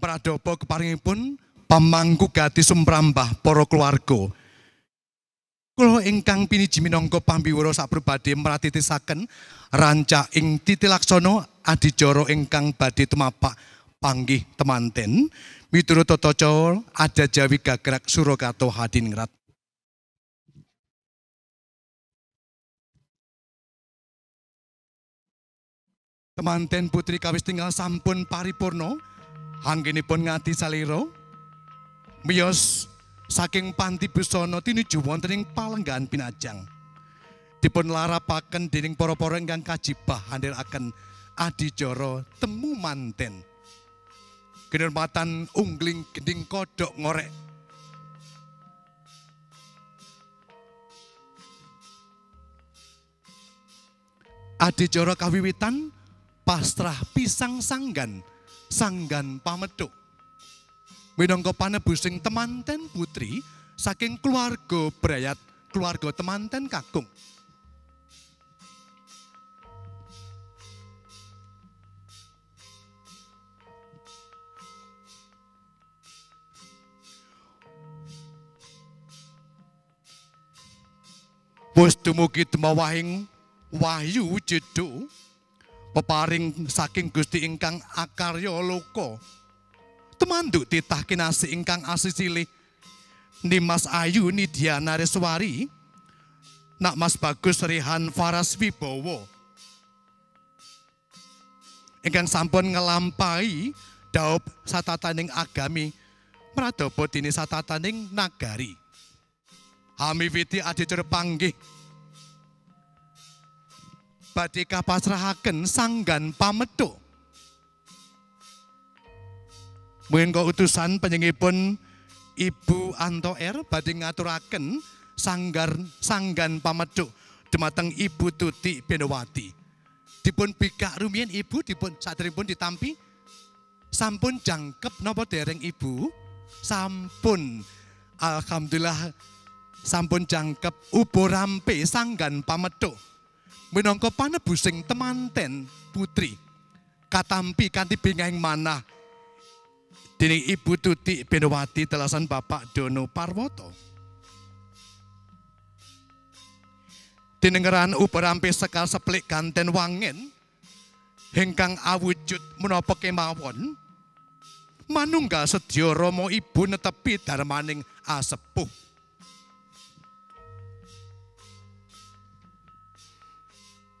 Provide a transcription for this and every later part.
Pradapa keparingipun pamangku gati sumrambah para keluarga. Kula ingkang piniji minangka pambiwara sapribadi mratitisaken ranca ing titilaksana adicara ingkang badhe tumapak panggih temanten miturut tata cara adat Jawi Gagrag Surakarta Hadiningrat. Temanten putri kawis tinggal sampun paripurna anggenipun ngati salira miyos saking panti busana tinuju wonten ing palenggan pinajang. Dipun larapaken dening para-para ingkang kajibah handhelaken adicara temu manten. Kinurmatan ungling gending kodhok ngorek. Adicara kawiwitan pastrah pisang sanggan, sanggan pamethuk. Minangka panebusing temanten putri saking keluarga brayat, keluarga temanten kakung. Wis dumugi tumawahing wahyu jedhu peparing saking Gusti ingkang akarya loka. Temanduk titah kinasih ingkang asisilih Nimas Ayu Nidya Nareswari, Nak Mas Bagus Rehan Faras Wibowo ingkang sampun ngelampahi daup satataning agami Pradapa dene satataning nagari. Hamiwiti adicara panggih badhe kapasrahaken sanggan pamethuk. Mengko utusan panjenenganipun Ibu Anto R badhe ngaturaken sanggan pamethuk dumateng Ibu Tuti Benowati. Dipun bikak rumiyin Ibu dipun saderengipun ditampi sampun jangkep napa dereng Ibu? Sampun. Alhamdulillah sampun jangkep ubo rampe sanggan pamethuk. Minangka panebusing temanten putri katampi kanthi bingahing manah dening Ibu Tuti Benowati telasan Bapak Dono Parwoto. Dinengeran uberampe sekal seplik ganten wangen ingkang awujud menapa kemawon manunggal sedya Rama Ibu netepi darmaning asepuh.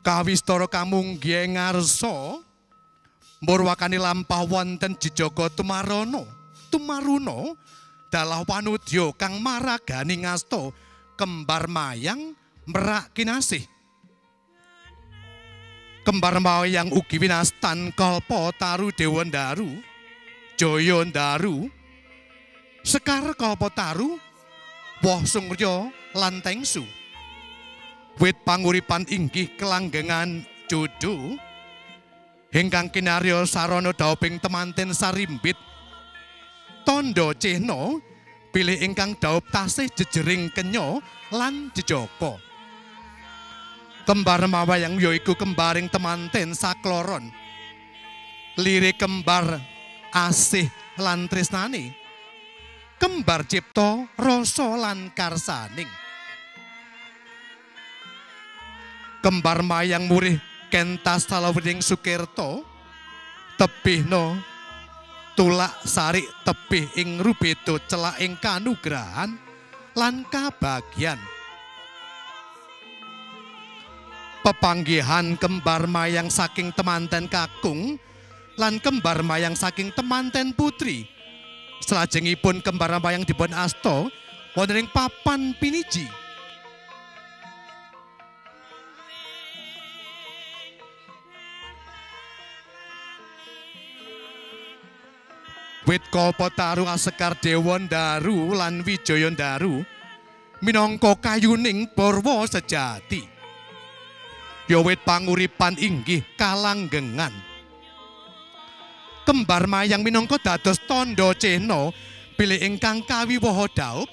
Kawistara kamunggihe ngarsa murwakani lampah wonten Jejaka Tumaruna dalah wanudya kang maragani ngasta kembar mayang merak kinasih. Kembar mayang ugi winastan kalpa taru Dewa Ndaru, Jaya Ndaru, Sekar kalpa taru, Woh Sungurya lan Tengsu. Wit panguripan inggih kelanggengan jodoh ingkang kinarya sarana dauping temanten sarimbit tondo cehna pilih ingkang daup tasih jejering kenya lan jejaka. Kembar mawayang yaiku kembaring temanten sakloron lirik kembar asih lan tresnane, kembar cipta rasa lan karsaning. Kembar mayang murih kentas salawening Sukirta tebihna tulak sarik tebih ing rubeda celak ing kanugrahan lan kabagyan. Pepanggihan kembar mayang saking temanten kakung lan kembar mayang saking temanten putri salajengipun kembar mayang dipun asta wonten ing papan piniji. Wit kalpa taru Asekar Dewa Ndaru lan Wijaya Ndaru minangka kayuning Parwa sejati. Ya wit panguripan inggih kalanggengan. Kembar mayang minangka dados tandha cehna bilih ingkang kawiwaha daup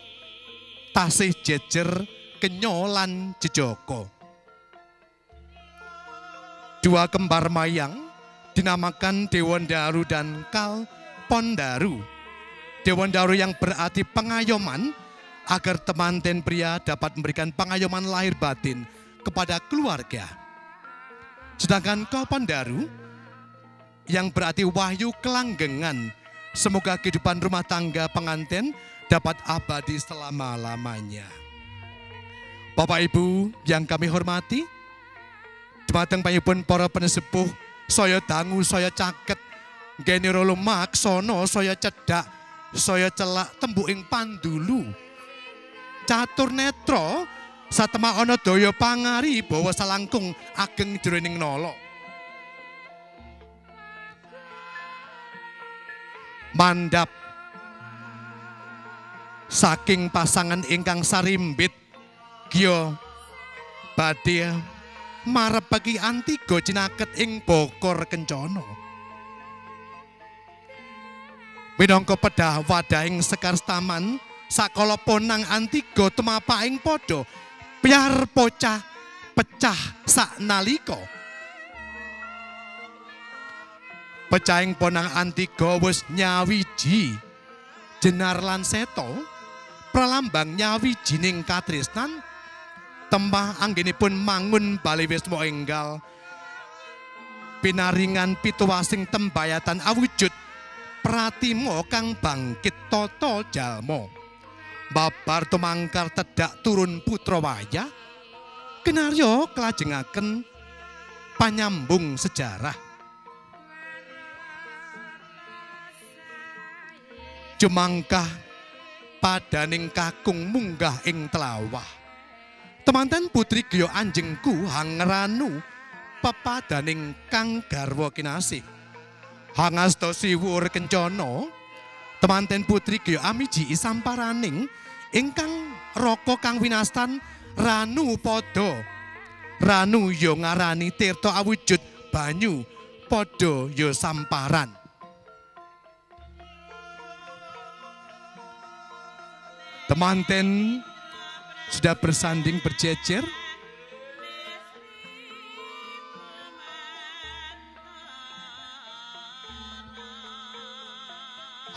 tasih jejer kenya lan jejaka. Dua kembar mayang dinamakan Dewa Ndaru dan Kal Pondaru. Dewandaru yang berarti pengayoman, agar temanten pria dapat memberikan pengayoman lahir batin kepada keluarga. Sedangkan Pondaru yang berarti wahyu kelanggengan, semoga kehidupan rumah tangga pengantin dapat abadi selama-lamanya. Bapak Ibu yang kami hormati, dumateng panyuwun para penesepuh, saya dangu, saya caket, geni rolo maksono, saya cedak, saya celak tembuking pandulu. Catur netro, satema ana daya pangari bawa salangkung ageng jroning nala. Mandap saking pasangan ingkang sarimbit Gya badhe marepeki Antiga cinaket ing Bokor Kencana. Minangka pedah wadahing Sekar Staman sakala ponang Antiga tumapaking padha piar pocah pecah saknalika. Pecahing ponang Antiga wis nyawiji jenar lan seto pralambang nyawijining katresnan. Tembah anggenipun mangun bali wisma enggal pinaringan pituwasing tembayatan awujud pratima kang bangkit tata jalma. Babar tumangkar tedak turun putra wayah kinarya kelajengaken panyambung sejarah. Jumangkah padaning kakung munggah ing telawah. Temanten putri Gya Anjengku hangranu pepadaning kang garwa kinasih. Hangasta siwur kencana temanten putri Gya Amiji isamparaning ingkang raka kang winastan ranu padha. Ranu ya ngarani tirta awujud banyu padha ya samparan. Temanten sudah bersanding berjejer.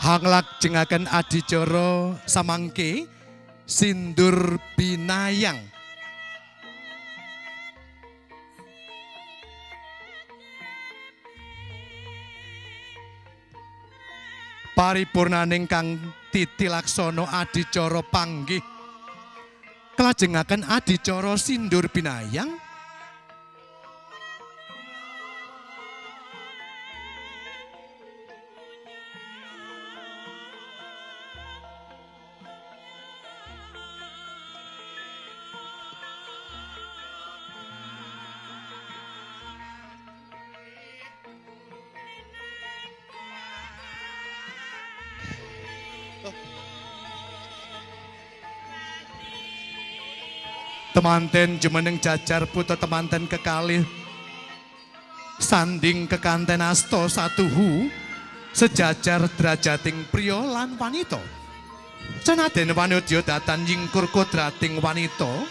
Hanglakjengaken adicara samangke sindur binayang. Paripurnaning kang titilaksana adicara panggih kelajengaken adicara sindur binayang. Temanten jumeneng jajar putra temanten kekalih sanding kekanten asta satuhu sejajar derajating priya lan wanita. Senaden wanodya datan nyingkur kodrating wanita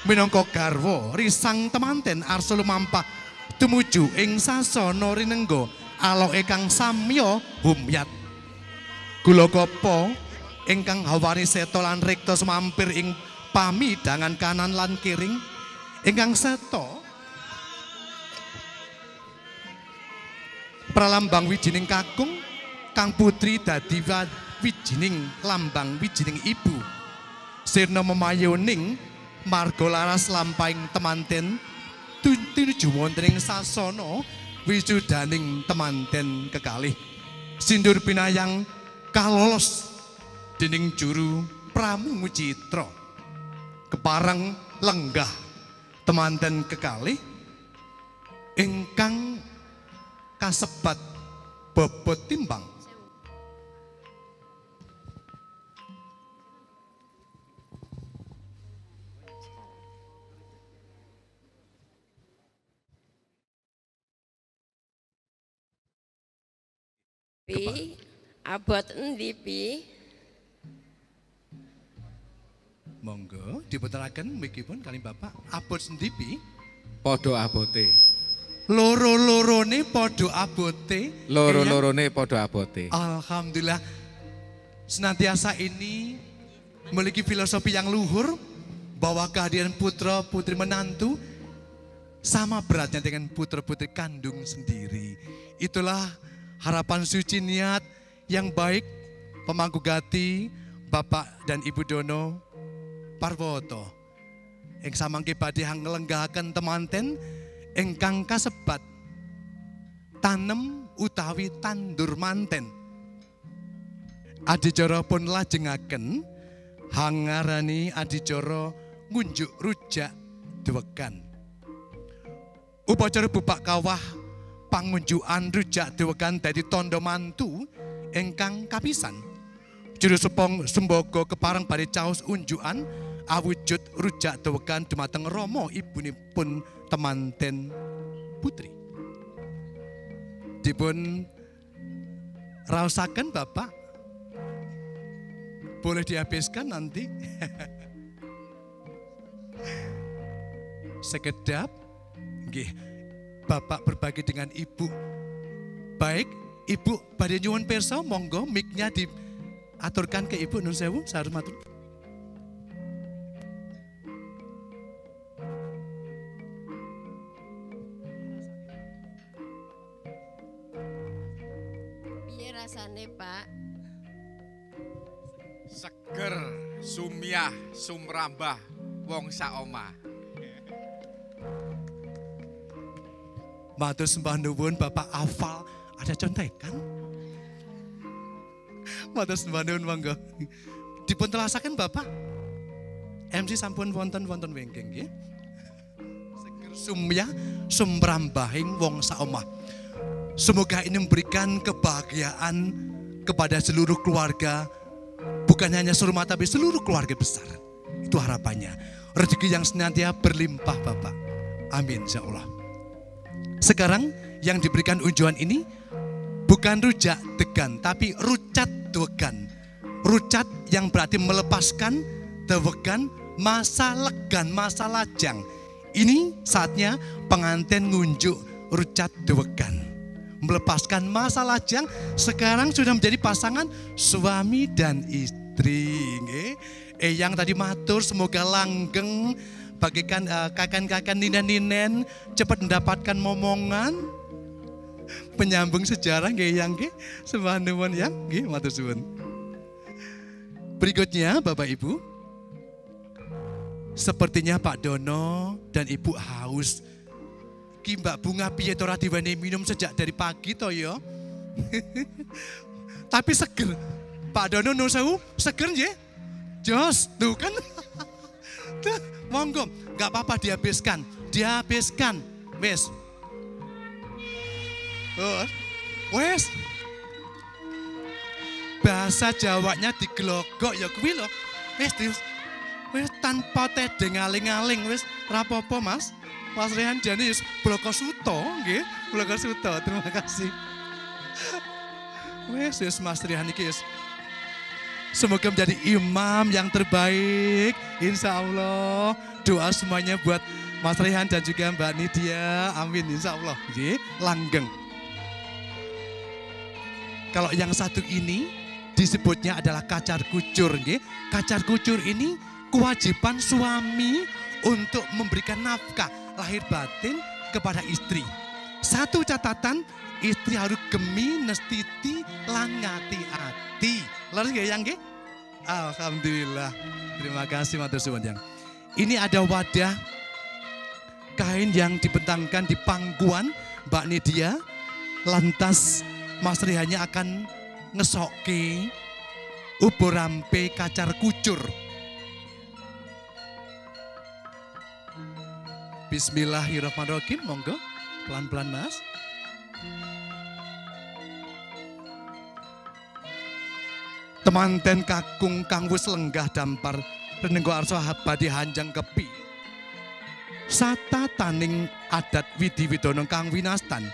minangka garwa risang temanten arsa lumampah tumuju ing sasana rinengga aloke kang samya humyat. Gula kapa ingkang hawani seta lan rekta semampir ing pamidangan kanan lan kiring ingkang seta pralambang wijining kakung kang putri dadi wijining lambang wijining ibu sirna memayoning marga laras lampahing temanten tinuju wonten ing sasana wisudaning temanten kekalih. Sindur binayang kalolos dening juru Pramu Citra kepareng lenggah temanten kekalih ingkang kasebat bobot timbang. Pi abot endi pi? Monggo diputeraken mriki pun kali Bapak abot sendi pi? Padha abote. loro-lorone podo abote. Loro-lorone podo abote. Alhamdulillah. Senantiasa ini memiliki filosofi yang luhur bahwa kehadiran putra putri menantu sama beratnya dengan putra putri kandung sendiri. Itulah harapan suci niat yang baik pemangku gati Bapak dan Ibu Dono Parwoto. Ing samangke badhe nglenggahaken temanten ingkang kasebat tanem utawi tandur manten. Adicara pun lajengaken hangarani adicara ngunjuk rujak dewegan. Upacara bubak kawah pangunjukan rujak dewegan dadi tandha mantu ingkang kapisan. Juru sepong sembogo kepareng badhe caos unjukan awujud rujak dewegan dumateng Rama ibunipun temanten putri. Dipun raosaken Bapak. Boleh dihabiskan nanti. Sekedap nggih. Bapak berbagi dengan Ibu. Baik, Ibu badhe nyuwun pirsa monggo mic-nya diaturkan ke Ibu nun sewu sareng matur. Piye rasane, Pak? Seger, sumyah, sumrambah, wong saoma. Matur sembah nuwun Bapak hafal ada contekan. Matur sembah nuwun monggo. Dipun telasaken Bapak. MC sampun wonten wengking nggih. Seger sumyah sumrambahing wong saomah. Semoga ini memberikan kebahagiaan kepada seluruh keluarga. Bukan hanya seluruh mata, tapi seluruh keluarga besar. Itu harapannya. Rezeki yang senantiasa berlimpah Bapak. Amin insya Allah. Sekarang yang diberikan unjuan ini bukan rujak degan, tapi rucat dewegan. Rucat yang berarti melepaskan dewegan masa legan, masa lajang. Ini saatnya pengantin ngunjuk rucat dewegan. Melepaskan masa lajang, sekarang sudah menjadi pasangan suami dan istri. Yang tadi matur semoga langgeng, bagikan kakan-kakan ninen-ninen cepat mendapatkan momongan, penyambung sejarah yang sembah nuwun yang matur suwun. Berikutnya Bapak Ibu, sepertinya Pak Dono dan Ibu haus. Ki Mbak Bunga piye to ora diwenehi minum sejak dari pagi to ya. Tapi seger. Pak Dono nun sewu, seger nggih? Jos, tuh kan. Monggo, enggak apa-apa dihabiskan. Dihabiskan. Wes. Wes. Bahasa Jawanya diglogok ya kuwi lho. Wes tanpa tedeng aling-aling wes rapopo Mas. Mas Rehan jane wis bloko suto nggih, bloko suto. Terima kasih. Wes Mas Rehan iki wis semoga menjadi imam yang terbaik. Insya Allah. Doa semuanya buat Mas Rehan dan juga Mbak Nidia. Amin. Insya Allah. Langgeng. Kalau yang satu ini disebutnya adalah kacar kucur. Kacar kucur ini kewajiban suami untuk memberikan nafkah lahir batin kepada istri. Satu catatan, istri harus gemi, nestiti, lan ngati-ati. Lalu yang alhamdulillah. Terima kasih matur suwun yang. Ini ada wadah kain yang dibentangkan di pangkuan Mbak Nidia. Lantas Mas Rihannya akan ngesokke ubur rampe kacar kucur. Bismillahirrahmanirrahim. Monggo pelan-pelan Mas. Temanten kakung kang wis lenggah dampar renenggo arsa badhe hanjang kepi. Sata taning adat widi widono kang winastan.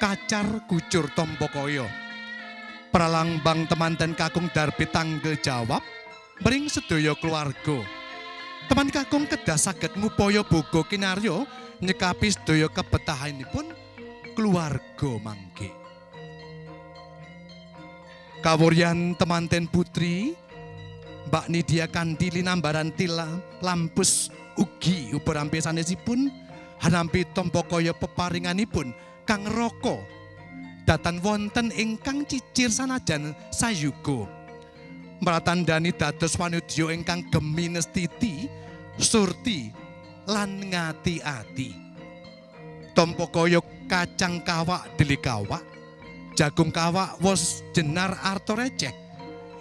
Kacar kucur tompo kaya. Pralambang temanten kakung darbe tanggel jawab mring sedaya keluarga. Teman kakung kedah saged ngupaya boga kinarya nyekapi sedaya kebetahanipun keluarga mangke. Kawuryan temanten putri Mbak Nidia kanthi linambaran tilam lampus ugi uberampe sanesipun hanampi tampa kaya peparinganipun kang raka datan wonten ingkang cicir sanajan sayuga mratandani dados wanudya ingkang gemi nestiti surti lan ngati-ati tampa kaya kacang kawak deli kawak jagung kawak wos jenar arta receh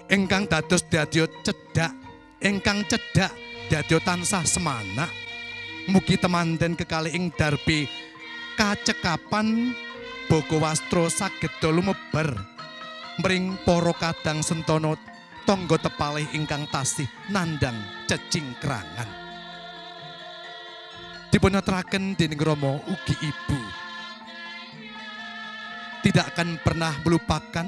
ingkang dados dadya cedhak ingkang cedhak dadya tansah semanak mugi temanten kekalih ing darbe kacekapan Boga Wastro saged lumeber mring para kadang sentana tangga tepalih ingkang tasih nandhang cecingkrangan dipunaturaken dening Rama ugi Ibu tidak akan pernah melupakan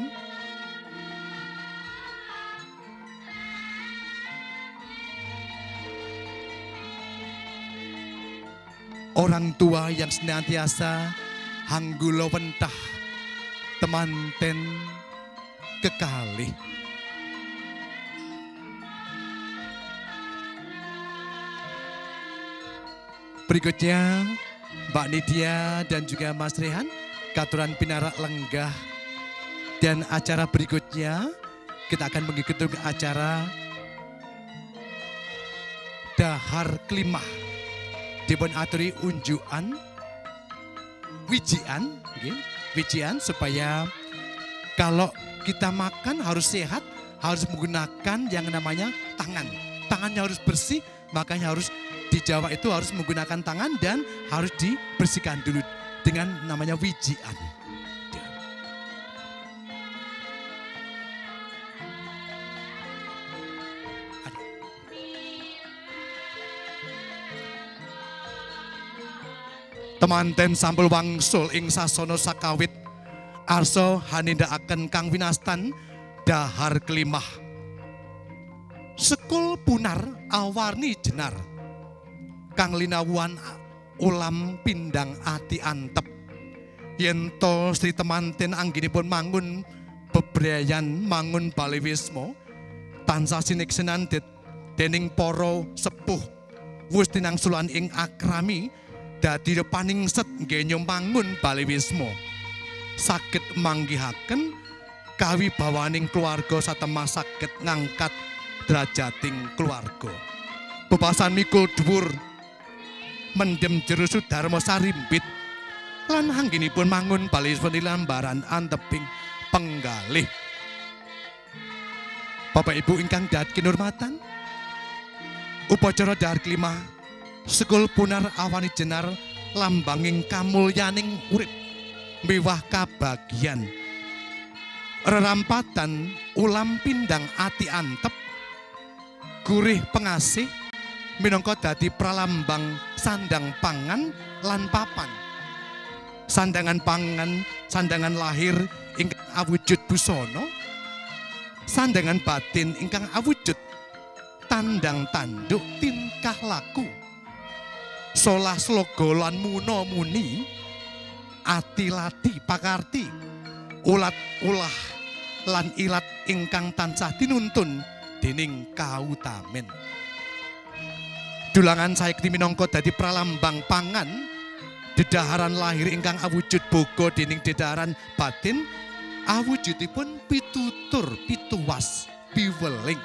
orang tua yang senantiasa hanggula wentah temanten kekalih. Berikutnya Mbak Nidia dan juga Mas Rehan katuran pinarak lenggah, dan acara berikutnya kita akan mengikuti acara dahar kelimah dipun aturi unjukan wijian supaya kalau kita makan harus sehat, harus menggunakan yang namanya tangannya harus bersih, makanya harus di Jawa itu harus menggunakan tangan dan harus dibersihkan dulu dengan namanya wijian. Temanten sampul wangsul ing sasana sakawit arsa hanindakaken kang winastan dahar kelimah. Sekul punar awarni jenar kang linawuan ulam pindang ati antep yento Sri temanten anggenipun mangun bebrayan mangun baliwismo tansah siniksenan dening para sepuh wis tinangsulan ing akrami dadi paningset nggih mangun baliwismo saged manggihaken kawibawaning keluarga satemah saged ngangkat derajating keluarga bebasan mikul dhuwur mendem jero Sudarma sarimbit lan anggenipun mangun balismo lambaran anteping penggalih. Bapak Ibu ingkang dahat kinurmatan, upacara dahar kelimah sekul punar awani jenar lambanging kamulyaning urip miwah kabagyan rerampatan ulam pindang ati antep gurih pengasih minangka dadi pralambang sandang pangan lan papan. Sandangan pangan, sandangan lahir ingkang awujud busana, sandangan batin ingkang awujud tandang tanduk tingkah laku. Solah sloga lan muna muni, ati lati pakarti, ulat ulah lan ilat ingkang tansah tinuntun dening kautamen. Dulangan saekti minangka dadi pralambang pangan, dedaharan lahir ingkang awujud boga dening dedaharan batin awujudipun pitutur pituwas piweling.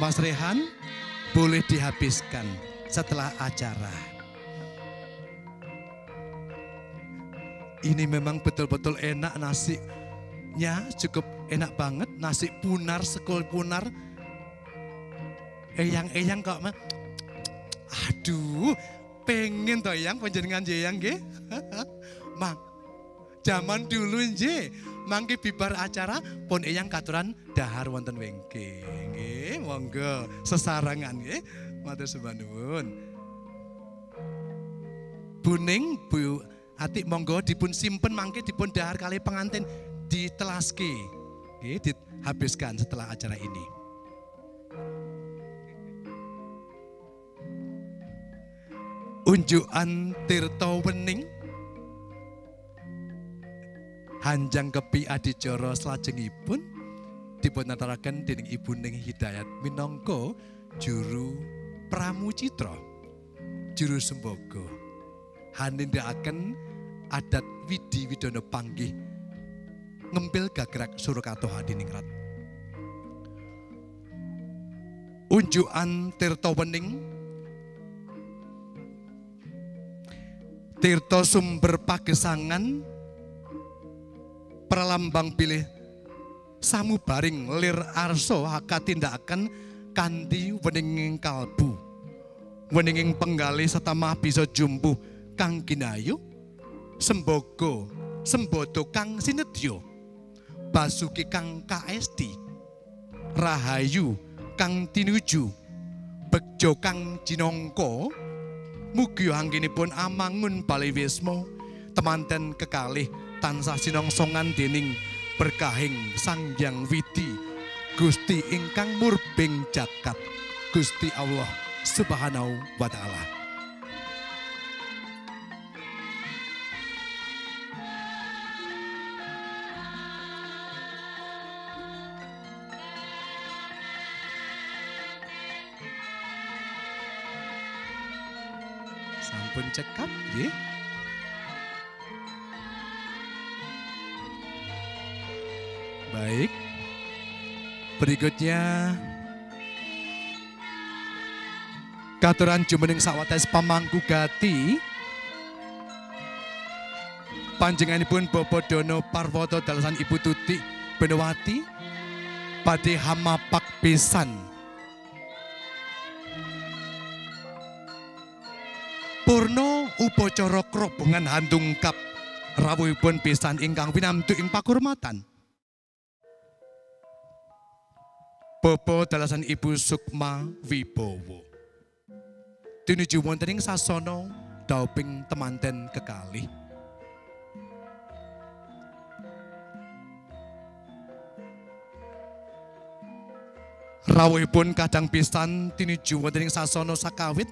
Mas Rehan boleh dihabiskan setelah acara. Ini memang betul-betul enak, nasinya cukup enak banget, nasi punar sekul punar. Eyang kok mah, aduh, pengen toh yang panjenengan jeyang nggih. Mang, zaman dulu nggih, mangke bibar acara pun eyang katuran dahar wonten wengke, nggih, monggo sesarangan nggih, matur sembah nuwun. Buning Bu Atik monggo dipun simpen mangke dipun dahar kali pengantin ditelaske, nggih, dihabiskan setelah acara ini. unjukan tirta wening Hanjang Kepi adicara salajengipun dipunaturaken dening Ibu Ning Hidayat minangka juru pramucitra, juru sembaga. Hanindakaken adat widi widana panggih ngempil gagrak Surakato Hadiningrat. Unjukan tirta wening tirta sumber pagesangan pralambang pilih samubaring lir arso hakatindakaken kanthi weninging kalbu weninging penggalih satamah bisa jumbuh kang ginayu sembogo sembodo kang sinedya basuki kang kaesti rahayu kang tinuju bejo kang jinangka mugi anggenipun amangun baliwisma temanten kekalih tansah sinongsongan dening berkahing Sang Hyang Widi Gusti ingkang murbing jagat Gusti Allah Subhanahu wa taala. Sampun cekap nggih. Baik. Berikutnya katuran jumeneng sawates pamangku gati panjenenganipun Bapak Dono Parwoto dalasan Ibu Tuti Benawati badhe hamapak pisan purna upacara krobongan handungkap rawuhipun pisan ingkang winamtu ing pakurmatan. Bapak dalasan Ibu Sukma Wibowo tinuju wonten ing sasana dauping temanten kekalih. Rawuhipun kadang pisan tinuju wonten ing sasana sakawit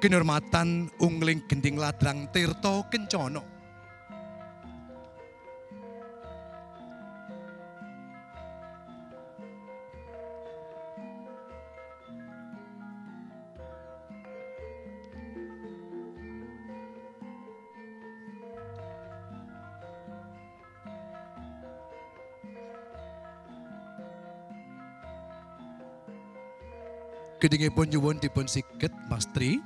kinurmatan ungling gending ladrang Tirta Kencana. Kedingipun nyuwun dipun siket Mas Tri,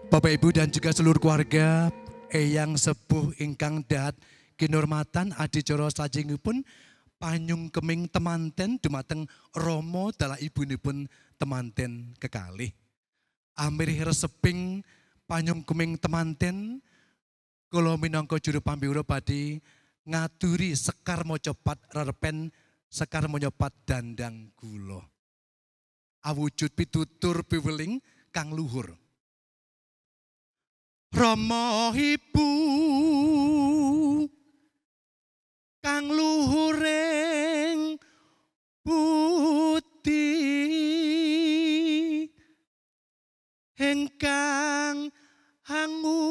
Bapak Ibu dan juga seluruh keluarga eyang sepuh ingkang dahat kinurmatan adicara salajengipun panyung keming temanten dumateng Rama dalah ibunipun temanten kekalih. Amirih reseping panyung keming temanten kula minangka juru pambiwara badhe ngaturi sekar mocopat rerepen sekar monyopat dandang gula. Awujud pitutur piweling kang luhur. Rama ibu kang luhuring putih engkang hangu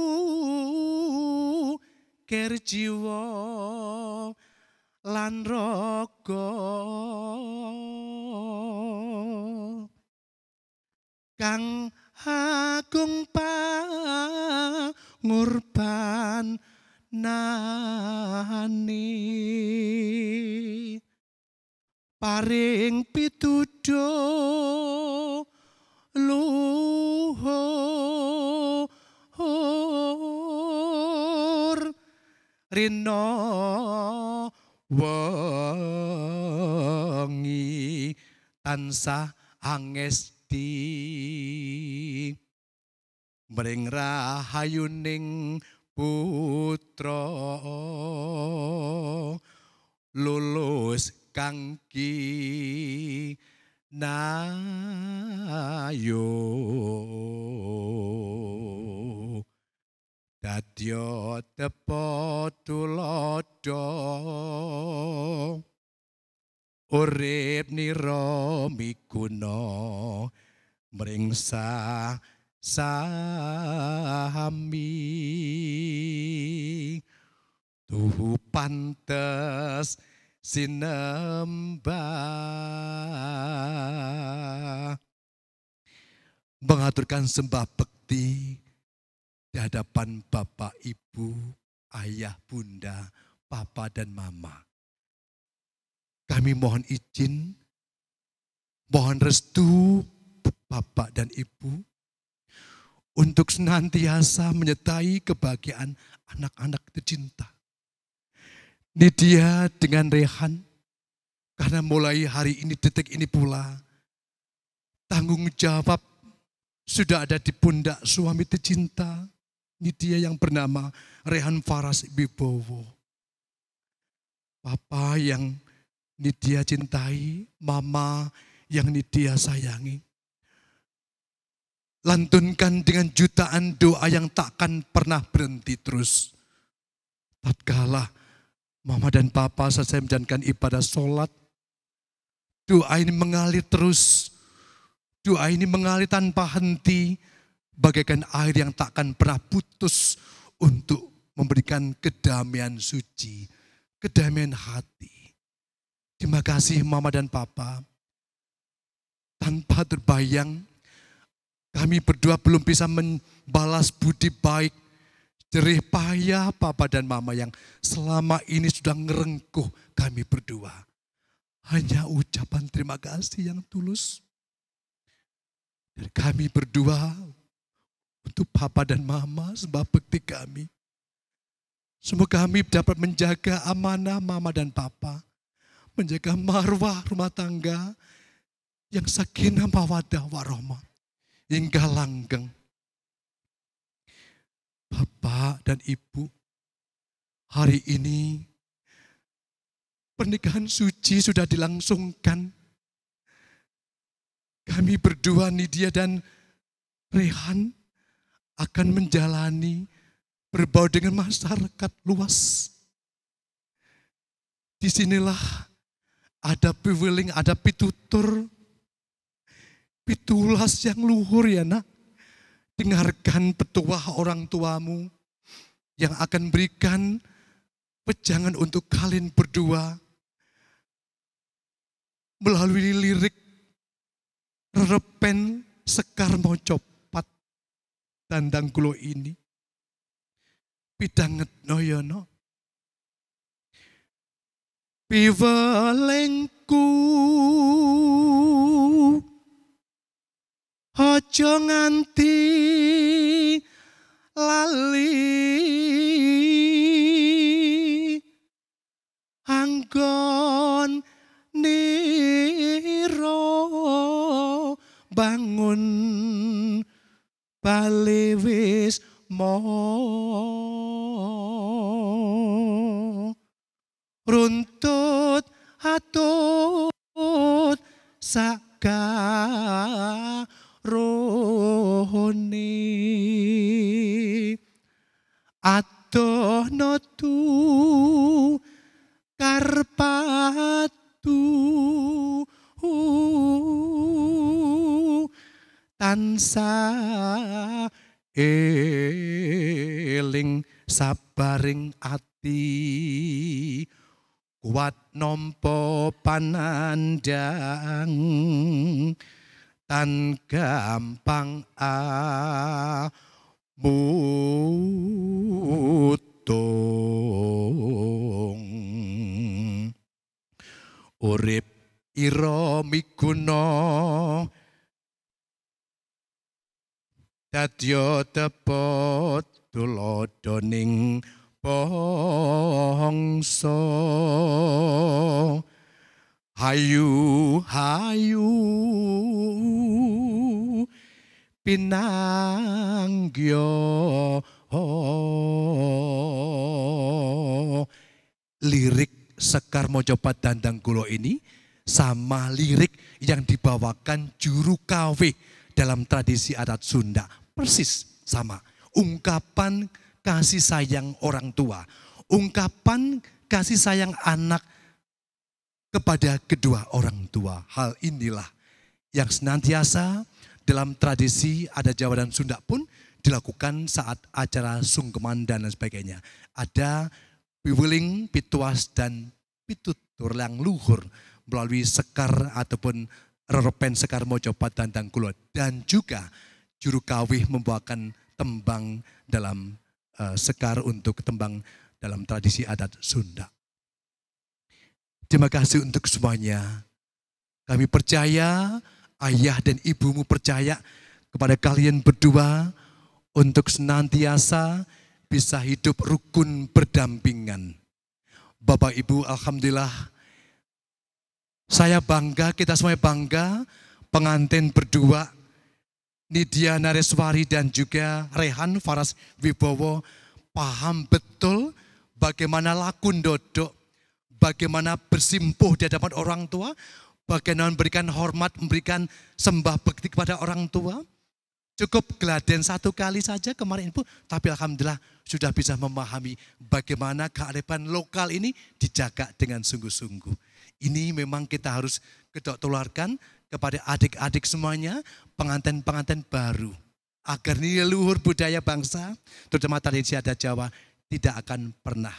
ker jiwa lan raga kang agung pangorban nani paring pituduh luhur rina wengi tansah angesti mring rahayuning putra lulus kangki nayo dadya tepa tulodo urip nira miguna mringsa sami tuhu pantes sinembah. Mengaturkan sembah bekti di hadapan Bapak, Ibu, Ayah, Bunda, Papa dan Mama. Kami mohon izin, mohon restu Bapak dan Ibu untuk senantiasa menyertai kebahagiaan anak-anak tercinta. Nidia dengan Rehan, karena mulai hari ini, detik ini pula, tanggung jawab sudah ada di pundak suami tercinta, Nidia yang bernama Rehan Faras Wibowo. Papa yang Nidia cintai, Mama yang Nidia sayangi. Lantunkan dengan jutaan doa yang takkan pernah berhenti terus. Tatkala Mama dan Papa selesai menjalankan ibadah sholat, doa ini mengalir terus. Doa ini mengalir tanpa henti, bagaikan air yang takkan pernah putus untuk memberikan kedamaian suci, kedamaian hati. Terima kasih Mama dan Papa. Tanpa terbayang, kami berdua belum bisa membalas budi baik, jerih payah Papa dan Mama yang selama ini sudah ngerengkuh kami berdua. Hanya ucapan terima kasih yang tulus. Dan kami berdua untuk Papa dan Mama sembah bekti kami. Semoga kami dapat menjaga amanah Mama dan Papa. Menjaga marwah rumah tangga yang sakinah mawaddah warahmah hingga langgeng. Bapak dan Ibu, hari ini pernikahan suci sudah dilangsungkan. Kami berdua, Nidia dan Rehan, akan menjalani berbau dengan masyarakat luas. Disinilah ada piwiling, ada pitutur, pitulas yang luhur ya nak. Dengarkan petuah orang tuamu yang akan berikan pejangan untuk kalian berdua melalui lirik repen Sekar Mojopat Dandang Kulo ini. Pidanget noyono. Piwelengku aja nganti lali anggon niro bangun bali wis mo runtut atut saka rohone adono tu karpatu tansah eling sabaring ati kuat nampa panandang tan gampang mutung urip ira miguna dadya tepot tulodoning bangsa hayu hayu pinanggya lirik Sekar Mojopat Dandang Kulo ini sama lirik yang dibawakan Juru Kawe dalam tradisi adat Sunda. Persis sama. Ungkapan kasih sayang orang tua. Ungkapan kasih sayang anak kepada kedua orang tua. Hal inilah yang senantiasa dalam tradisi adat Jawa dan Sunda pun dilakukan saat acara sungkeman dan lain sebagainya. Ada piweling, pituas, dan pitutur yang luhur melalui sekar ataupun rerepen sekar mojo patandang kulo. Dan juga juru kawih membawakan tembang dalam sekar untuk tembang dalam tradisi adat Sunda. Terima kasih untuk semuanya. Kami percaya, ayah dan ibumu percaya kepada kalian berdua untuk senantiasa bisa hidup rukun berdampingan. Bapak Ibu, alhamdulillah saya bangga, kita semua bangga, pengantin berdua, Nidia Nareswari dan juga Rehan Faras Wibowo paham betul bagaimana lakun dodok, bagaimana bersimpuh di hadapan orang tua, bagaimana memberikan hormat, memberikan sembah bekti kepada orang tua. Cukup geladen satu kali saja kemarin Ibu, tapi alhamdulillah sudah bisa memahami bagaimana kearifan lokal ini dijaga dengan sungguh-sungguh. Ini memang kita harus kedok tularkan kepada adik-adik semuanya, pengantin-pengantin baru. Agar nilai luhur budaya bangsa, terutama tradisi adat Jawa, tidak akan pernah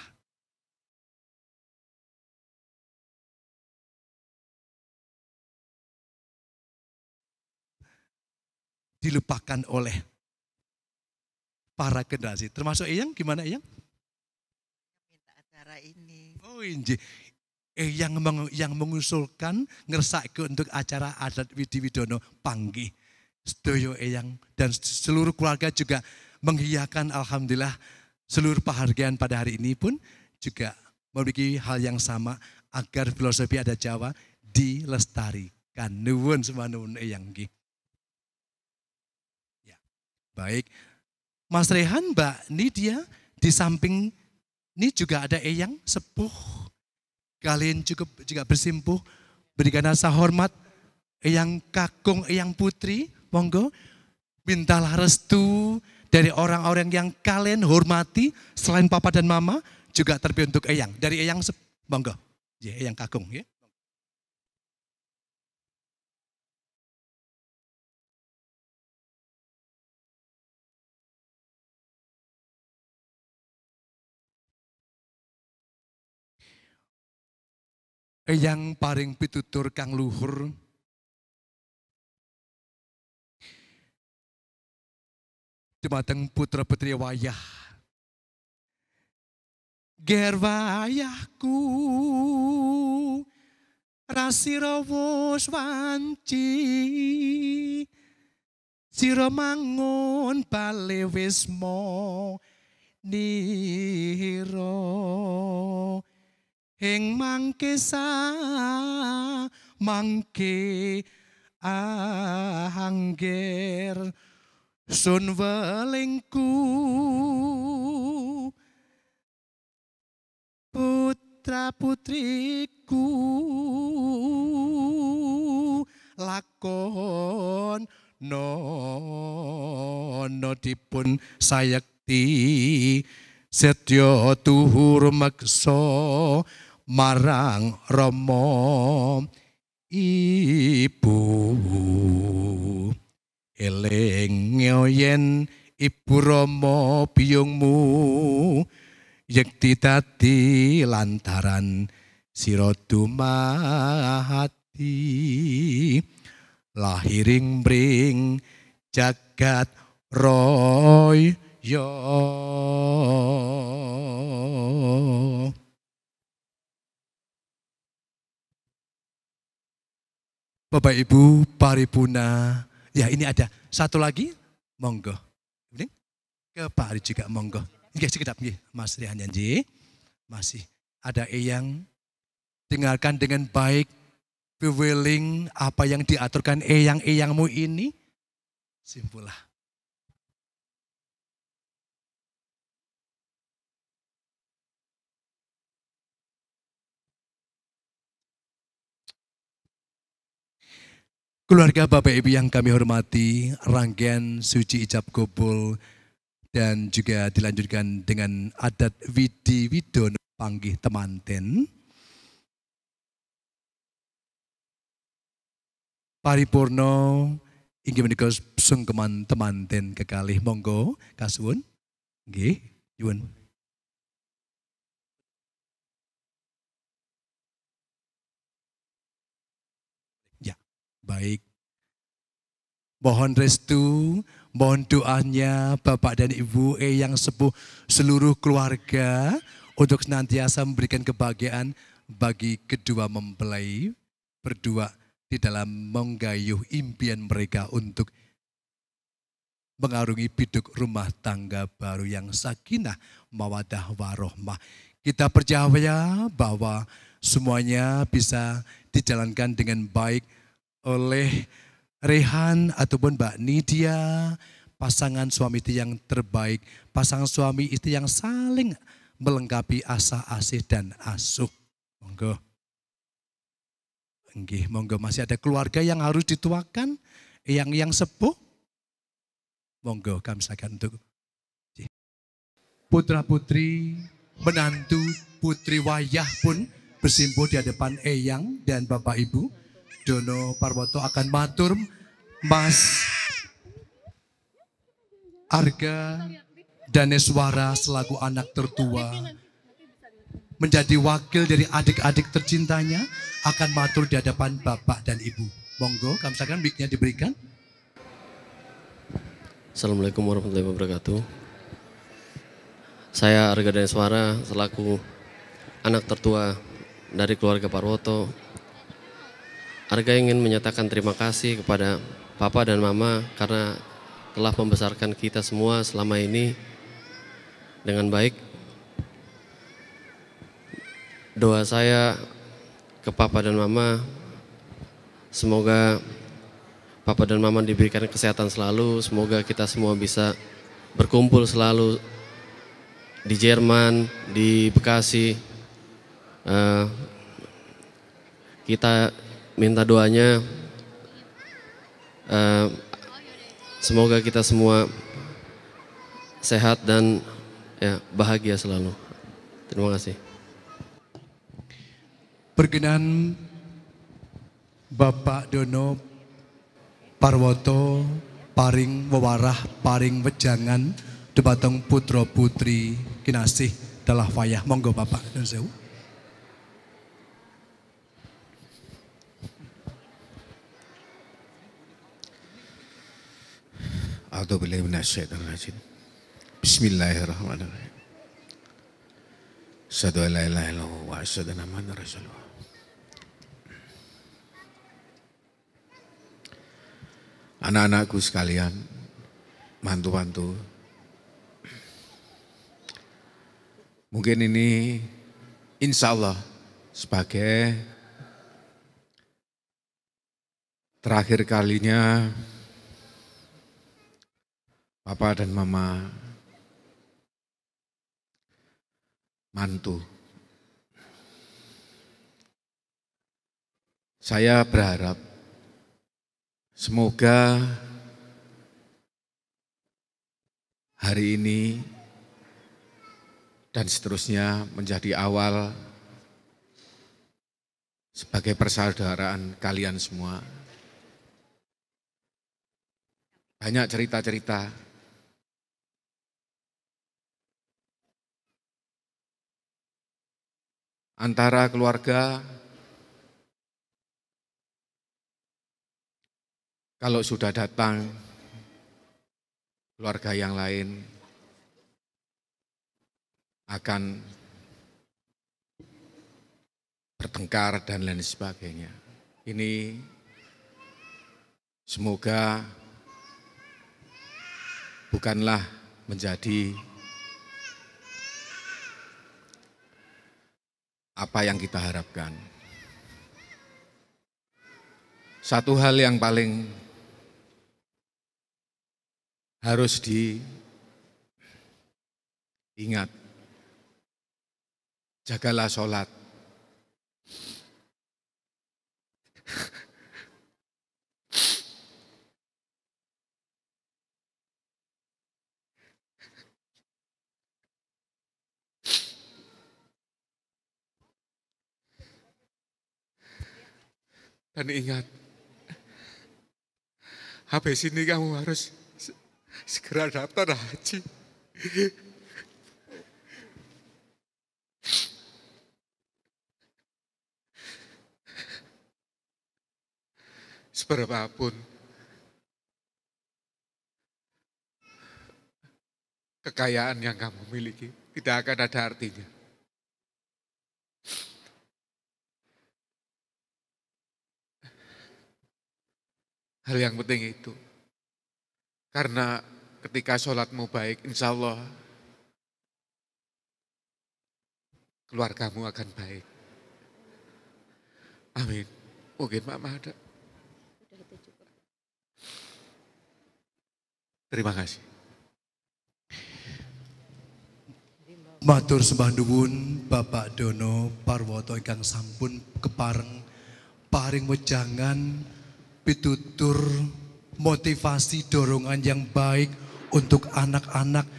dilupakan oleh para generasi. Termasuk Eyang, gimana Eyang? Minta acara ini. Oh inji. Yang mengusulkan ngersak untuk acara adat Widi Widono panggih. Sedoyo Eyang dan seluruh keluarga juga menghiakan alhamdulillah seluruh penghargaan pada hari ini pun juga memiliki hal yang sama agar filosofi adat Jawa dilestarikan. Nuwun semanun Eyang nggih. Ya. Baik. Mas Rehan, Mbak Nidia, di samping ini juga ada Eyang sepuh. Kalian cukup juga bersimpuh, berikan rasa hormat. Eyang Kakung, Eyang Putri, monggo. Mintalah restu dari orang-orang yang kalian hormati, selain papa dan mama, juga terlebih untuk Eyang. Dari Eyang, monggo. Ya, Eyang Kakung. Ya. Eyang paring pitutur kang luhur, dumateng putra putri wayah. Ger wayahku rasira wus wanci, sira mangun bale wisma nira. Ing mangke mangke angger sun welingku putra putriku lakon nono dipun sayekti setya tuhur meksa marang Rama ibu. Eling yen ibu Rama biyungmu yekti dadi lantaran sira dumati lahiring mring jagat raya. Bapak Ibu paripurna, ya ini ada satu lagi, monggo. Ini ke Pak Ari juga monggo. Nggih sekedap nggih, Mas Rihan Janji. Masih ada Eyang, dengarkan dengan baik piweling apa yang diaturkan Eyang-eyangmu ini. Simpulah. Keluarga Bapak Ibu yang kami hormati, rangkaian suci ijab kabul dan juga dilanjutkan dengan adat Widi Widono panggih temanten. Paripurno Inggih menika sungkeman temanten kekalih monggo kasuwun. Nggih, nyuwun. Ya, baik. Mohon restu, mohon doanya Bapak dan Ibu yang sepuh seluruh keluarga untuk senantiasa memberikan kebahagiaan bagi kedua mempelai berdua di dalam menggayuh impian mereka untuk mengarungi biduk rumah tangga baru yang sakinah, mawadah, warohmah. Kita percaya bahwa semuanya bisa dijalankan dengan baik oleh Rehan ataupun Mbak Nidia, pasangan suami istri yang terbaik, pasangan suami istri yang saling melengkapi asa asih dan asuh. Monggo. Nggih, monggo masih ada keluarga yang harus dituakan, yang sepuh. Monggo kami silakan untuk putra putri, menantu putri wayah pun bersimpuh di hadapan Eyang dan Bapak Ibu. Dono Parwoto akan matur Mas Arga Daneswara selaku anak tertua menjadi wakil dari adik-adik tercintanya akan matur di hadapan Bapak dan Ibu. Monggo, kami silakan mic-nya diberikan. Assalamualaikum warahmatullahi wabarakatuh. Saya Arga Daneswara selaku anak tertua dari keluarga Parwoto. Arga ingin menyatakan terima kasih kepada Papa dan Mama karena telah membesarkan kita semua selama ini dengan baik. Doa saya ke Papa dan Mama, semoga Papa dan Mama diberikan kesehatan selalu, semoga kita semua bisa berkumpul selalu di Jerman, di Bekasi. Kita minta doanya, semoga kita semua sehat dan ya, bahagia selalu. Terima kasih. Perkenan Bapak Dono Parwoto paring wewarah paring wejangan dumateng putra putri kinasih dalah wayah. Monggo Bapak Nuwun sewu. A'udzubillahi minasyaitonir rajim. Bismillahirrahmanirrahim. Asyhadu an la ilaha illallah wa asyhadu anna Muhammadar Rasulullah. Anak-anakku sekalian, mantu-mantu, mungkin ini insya Allah sebagai terakhir kalinya Papa dan Mama mantu. Saya berharap semoga hari ini dan seterusnya menjadi awal sebagai persaudaraan kalian semua. Banyak cerita-cerita antara keluarga. Kalau sudah datang keluarga yang lain akan bertengkar dan lain sebagainya. Ini semoga bukanlah menjadi apa yang kita harapkan. Satu hal yang paling harus diingat, jagalah sholat. Dan ingat, habis ini kamu harus segera daftar haji. Seberapapun kekayaan yang kamu miliki tidak akan ada artinya. Hal yang penting itu. Karena ketika sholatmu baik, insya Allah keluargamu akan baik. Amin. Mungkin Mama ada. Terima kasih. Matur sembah nuwun Bapak Dono Parwoto ingkang sampun kepareng paring wejangan pitutur motivasi dorongan yang baik untuk anak-anak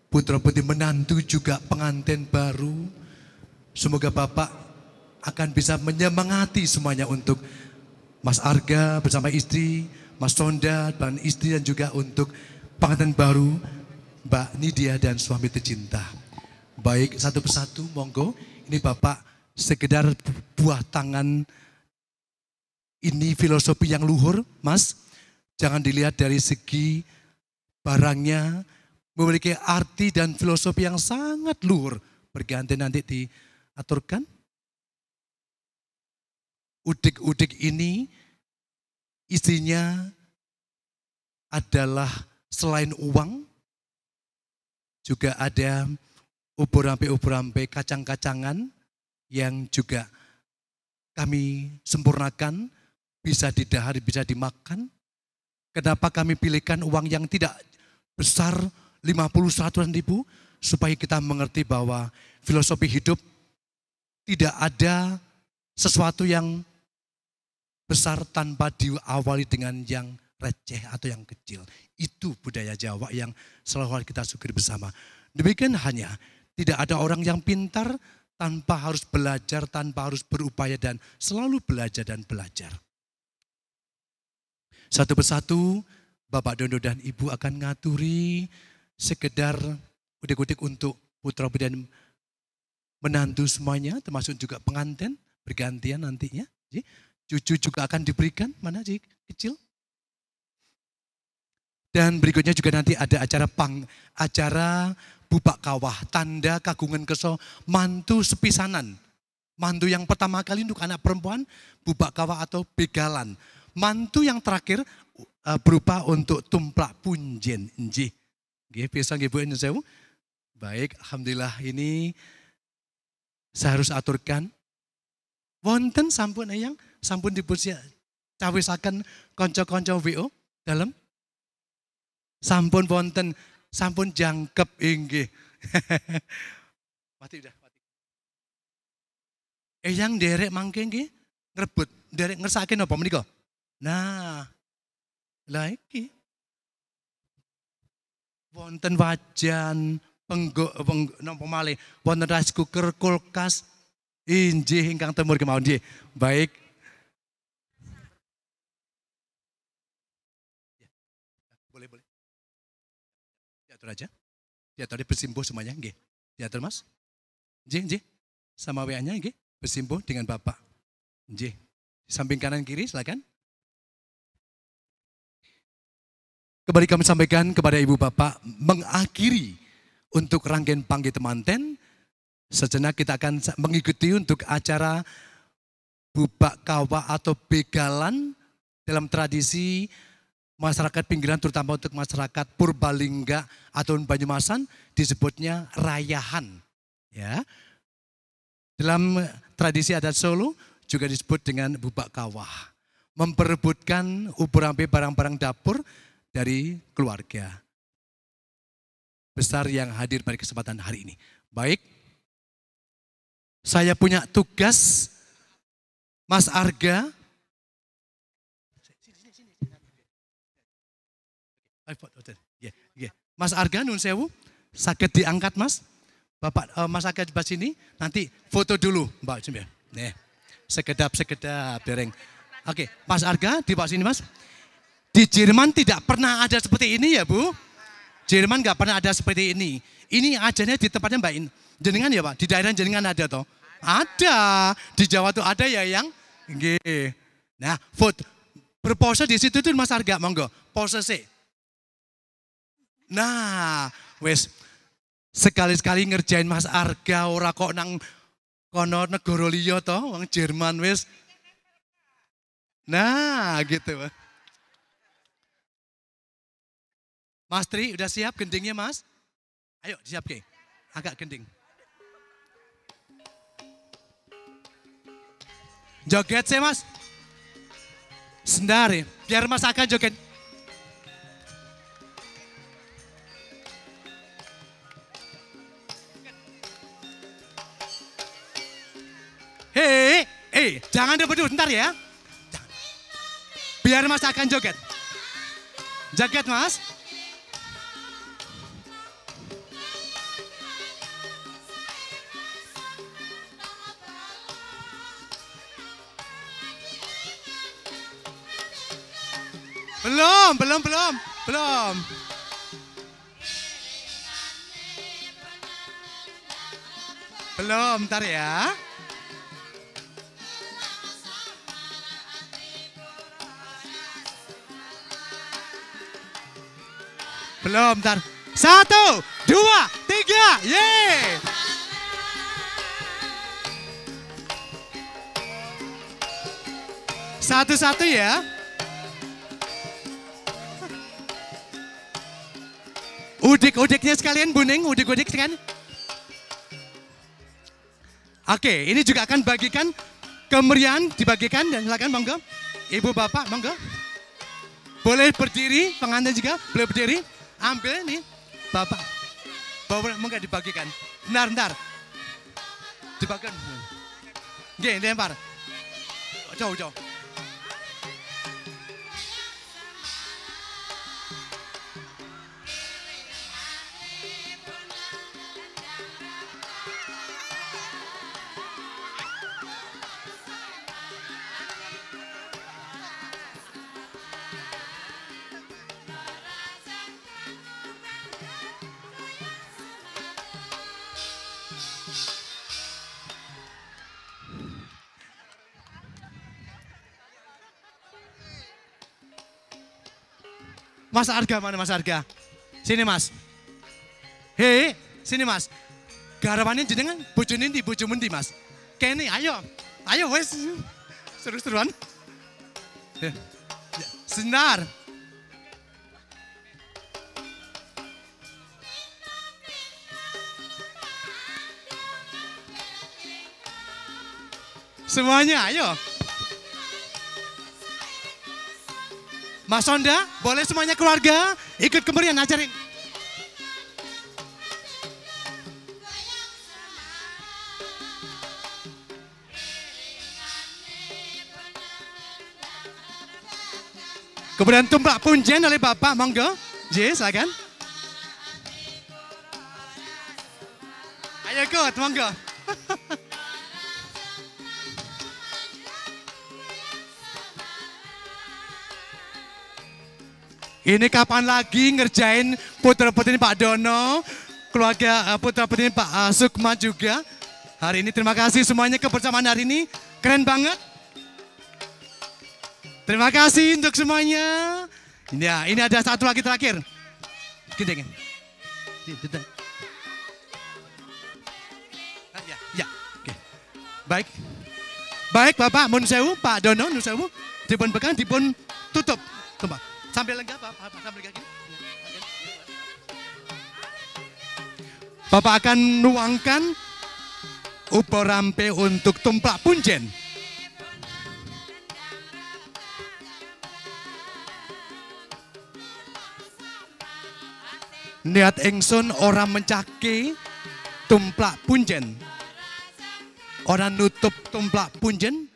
putra-putri menantu juga pengantin baru. Semoga Bapak akan bisa menyemangati semuanya untuk Mas Arga bersama istri, Mas Sonda dan istri dan juga untuk pengantin baru Mbak Nidia dan suami tercinta. Baik, satu persatu monggo. Ini Bapak sekedar buah tangan, ini filosofi yang luhur, Mas. Jangan dilihat dari segi barangnya, memiliki arti dan filosofi yang sangat luhur. Berganti nanti diaturkan. Udik-udik ini isinya adalah selain uang, juga ada ubur-rampe kacang-kacangan yang juga kami sempurnakan, bisa didahar, bisa dimakan. Kenapa kami pilihkan uang yang tidak besar 50-100 ribu, supaya kita mengerti bahwa filosofi hidup tidak ada sesuatu yang besar tanpa diawali dengan yang receh atau yang kecil. Itu budaya Jawa yang selalu harus kita syukuri bersama. Demikian hanya tidak ada orang yang pintar tanpa harus belajar, tanpa harus berupaya dan selalu belajar dan belajar. Satu persatu Bapak Dono dan Ibu akan ngaturi sekedar udik-udik untuk putra-putri dan menantu semuanya, termasuk juga pengantin bergantian nantinya. Cucu juga akan diberikan, mana sih kecil. Dan berikutnya juga nanti ada acara bubak kawah, tanda kagungan keso mantu sepisanan. Mantu yang pertama kali untuk anak perempuan, bubak kawah atau begalan. Mantu yang terakhir berupa untuk tumplak punjen. Nggih. Nggih, bisa nggih Bu Sewu. Baik, alhamdulillah ini saya harus aturkan. Wonten sampun eyang, sampun dipusia cawisaken konco-konco WO dalam. Sampun wonten, sampun jangkep inggih. Mati udah, mati. Eyang derek mangke nggih, ngrebut, derek ngersake napa menika? Nah, lah iki. Wonten wajan, napa malih, wonten rice cooker, kulkas, injih ingkang temur kemawon nggih. Baik. Boleh, boleh. Diatur aja. Diatur bersimpuh semuanya nggih. Diatur Mas. Nggih. Sama WA-nya nggih, bersimpuh dengan Bapak. Nggih. Samping kanan kiri silakan. Kembali kami sampaikan kepada Ibu Bapak mengakhiri untuk rangkaian panggil temanten. Sejenak kita akan mengikuti untuk acara bubak kawah atau begalan dalam tradisi masyarakat pinggiran, terutama untuk masyarakat Purbalingga atau Banyumasan disebutnya rayahan. Ya, dalam tradisi adat Solo juga disebut dengan bubak kawah, memperebutkan ubur-ampe barang-barang dapur dari keluarga besar yang hadir pada kesempatan hari ini. Baik, saya punya tugas, Mas Arga. Mas Arga nun sewu, sakit diangkat Mas. Bapak Mas Arga di sini, nanti foto dulu Mbak. Nih, sekedap dereng. Oke, Mas Arga di bawah sini Mas. Di Jerman tidak pernah ada seperti ini ya Bu. Jerman nggak pernah ada seperti ini. Ini ajarnya di tempatnya Mbak In. Jenengan ya Pak, di daerah jenengan ada toh? Ada. Di Jawa tuh ada ya yang nggih. Nah, food berpose di situ tuh Mas Arga, monggo. Pose sih. Nah, wes sekali-sekali ngerjain Mas Arga ora kok nang kono negara liya toh, wong Jerman wes. Nah, gitu Pak. Mas Tri, udah siap gendingnya Mas? Ayo siap ke, agak gending. Joget sih Mas. Sebentar ya, biar Mas akan joget. Hei, jangan duduk bentar ya. Biar Mas akan joget. Joget Mas. Belum. Belum, ntar ya. Belum, ntar. 1, 2, 3, yeay. Satu-satu ya. Udik-udiknya sekalian, Buning, udik-udik kan. Oke, ini juga akan bagikan kemeriahan, dibagikan dan silakan monggo. Ibu Bapak monggo. Boleh berdiri, pengantin juga boleh berdiri. Ambil nih, Bapak. Bawa monggo dibagikan. Bentar. Dibagikan. Oke, lempar. Jauh. Mas Arga mana Mas Arga? Sini Mas. Hei, sini Mas. Garapannya jenengan bojone ndi bojomu ndi Mas? Kene ayo. Ayo wes. Seru-seruan. Ya, sebentar. Semuanya ayo. Mas Sonda, boleh semuanya keluarga ikut kemeriahan acara ini. Kemudian tumplak punjen oleh Bapak, monggo. J, silakan. Ayo ikut, monggo. Ini kapan lagi ngerjain putra-putri Pak Dono, keluarga putra-putri Pak Sukma juga. Hari ini terima kasih semuanya kebersamaan hari ini, keren banget. Terima kasih untuk semuanya. Ya, ini ada satu lagi terakhir. Gini. Ya, oke. Baik Bapak, mun sewu, Pak Dono, nun sewu, dipun pegang, dipun tutup. Tumpah. Sambil lenggap, sambil kayak gini. Bapak akan nuangkan upo rampe untuk tumplak punjen. Niat ingsun orang mencaki tumplak punjen. Orang nutup tumplak punjen,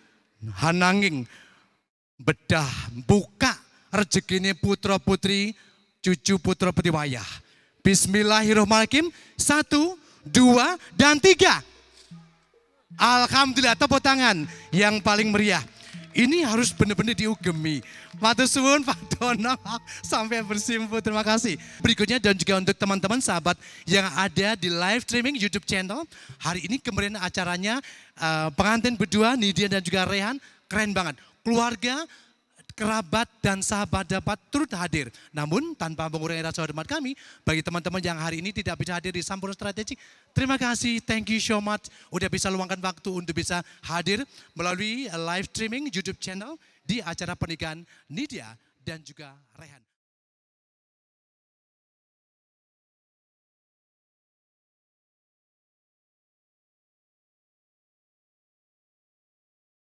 hananging bedah buka rezekine putra putri, cucu putra putri wayah. Bismillahirrahmanirrahim. 1, 2, dan 3. Alhamdulillah, tepuk tangan yang paling meriah. Ini harus benar-benar diugemi. Matur suwun Pak Dono sampai bersimpuh. Terima kasih. Berikutnya dan juga untuk teman-teman sahabat yang ada di live streaming YouTube channel. Hari ini kemarin acaranya pengantin berdua Nidia dan juga Rehan keren banget. Keluarga, kerabat dan sahabat dapat turut hadir. Namun tanpa mengurangi rasa hormat kami bagi teman-teman yang hari ini tidak bisa hadir di Sampurna Strategik. Terima kasih, thank you so much. Udah bisa luangkan waktu untuk bisa hadir melalui live streaming YouTube channel di acara pernikahan Nidia dan juga Rehan.